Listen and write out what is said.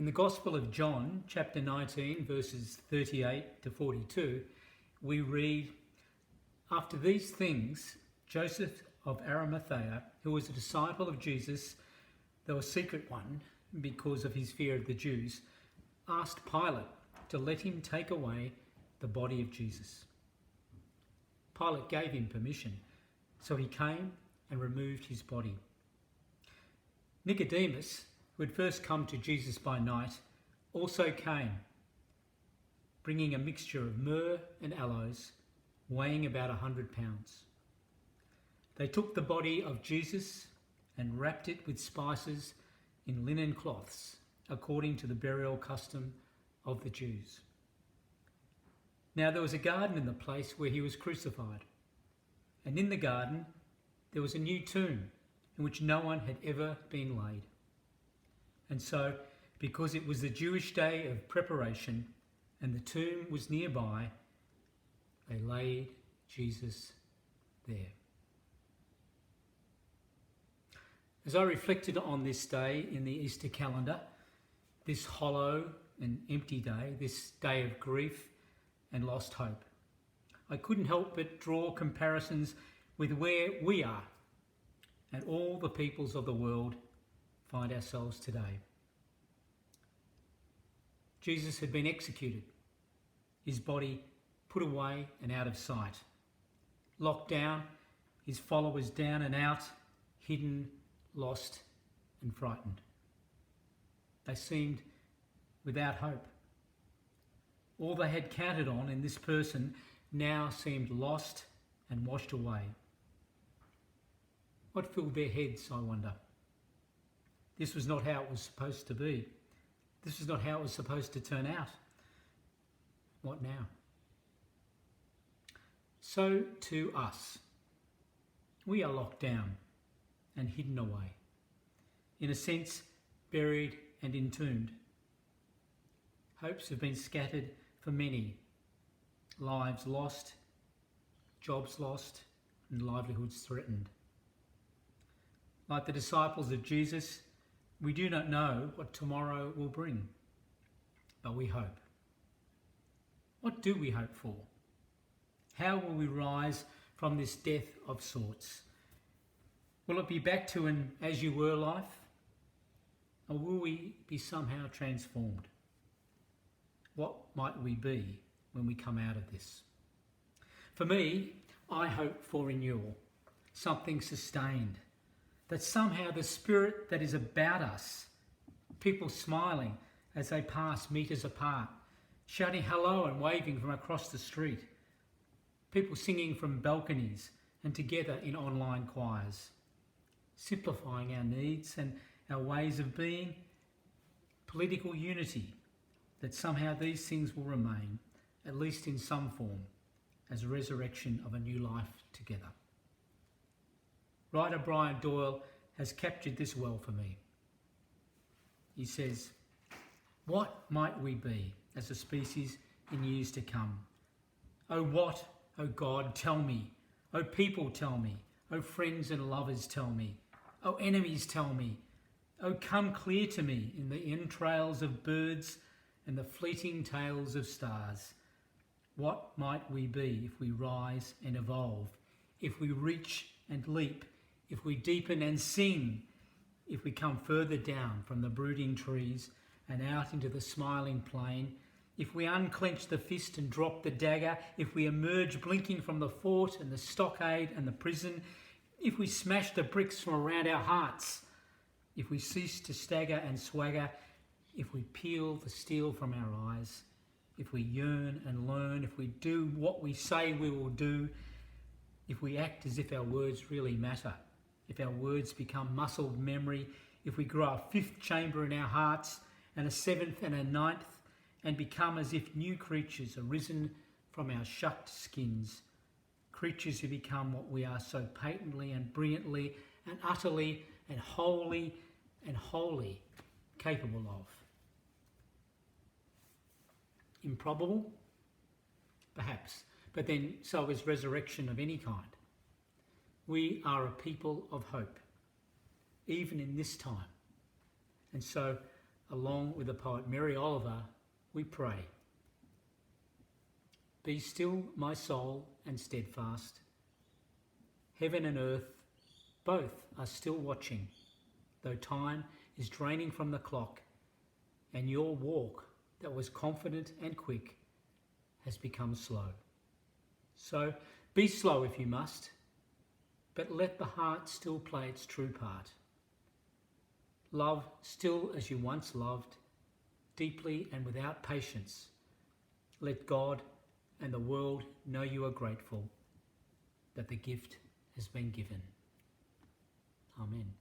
In the Gospel of John, chapter 19, verses 38 to 42, we read, "After these things, Joseph of Arimathea, who was a disciple of Jesus, though a secret one because of his fear of the Jews, asked Pilate to let him take away the body of Jesus. Pilate gave him permission, so he came and removed his body. Nicodemus, who had first come to Jesus by night, also came, bringing a mixture of myrrh and aloes, weighing about 100 pounds. They took the body of Jesus and wrapped it with spices in linen cloths, according to the burial custom of the Jews. Now there was a garden in the place where he was crucified, and in the garden there was a new tomb in which no one had ever been laid. And so, because it was the Jewish day of preparation and the tomb was nearby, they laid Jesus there." As I reflected on this day in the Easter calendar, this hollow and empty day, this day of grief and lost hope, I couldn't help but draw comparisons with where we are and all the peoples of the world find ourselves today. Jesus had been executed, his body put away and out of sight, locked down, his followers down and out, hidden, lost and frightened. They seemed without hope. All they had counted on in this person now seemed lost and washed away. What filled their heads, I wonder? This was not how it was supposed to be. This was not how it was supposed to turn out. What now? So to us. We are locked down and hidden away. In a sense, buried and entombed. Hopes have been scattered for many. Lives lost, jobs lost, and livelihoods threatened. Like the disciples of Jesus, we do not know what tomorrow will bring, but we hope. What do we hope for? How will we rise from this death of sorts? Will it be back to an as-you-were life? Or will we be somehow transformed? What might we be when we come out of this? For me, I hope for renewal, something sustained, that somehow the spirit that is about us, people smiling as they pass meters apart, shouting hello and waving from across the street, people singing from balconies and together in online choirs, simplifying our needs and our ways of being, political unity, that somehow these things will remain, at least in some form, as a resurrection of a new life together. Writer Brian Doyle has captured this well for me. He says, "What might we be as a species in years to come? Oh what, oh God, tell me. Oh people, tell me. Oh friends and lovers, tell me. Oh enemies, tell me. Oh come clear to me in the entrails of birds and the fleeting tails of stars. What might we be if we rise and evolve, if we reach and leap, if we deepen and sing, if we come further down from the brooding trees and out into the smiling plain, if we unclench the fist and drop the dagger, if we emerge blinking from the fort and the stockade and the prison, if we smash the bricks from around our hearts, if we cease to stagger and swagger, if we peel the steel from our eyes, if we yearn and learn, if we do what we say we will do, if we act as if our words really matter, if our words become muscled memory, if we grow a fifth chamber in our hearts and a seventh and a ninth, and become as if new creatures arisen from our shucked skins, creatures who become what we are so patently and brilliantly and utterly and wholly capable of. Improbable? Perhaps, but then so is resurrection of any kind. We are a people of hope, even in this time. And so along with the poet Mary Oliver, we pray. Be still, my soul, and steadfast. Heaven and earth, both are still watching, though time is draining from the clock, and your walk that was confident and quick has become slow. So be slow if you must, but let the heart still play its true part. Love still as you once loved, deeply and without patience. Let God and the world know you are grateful that the gift has been given. Amen.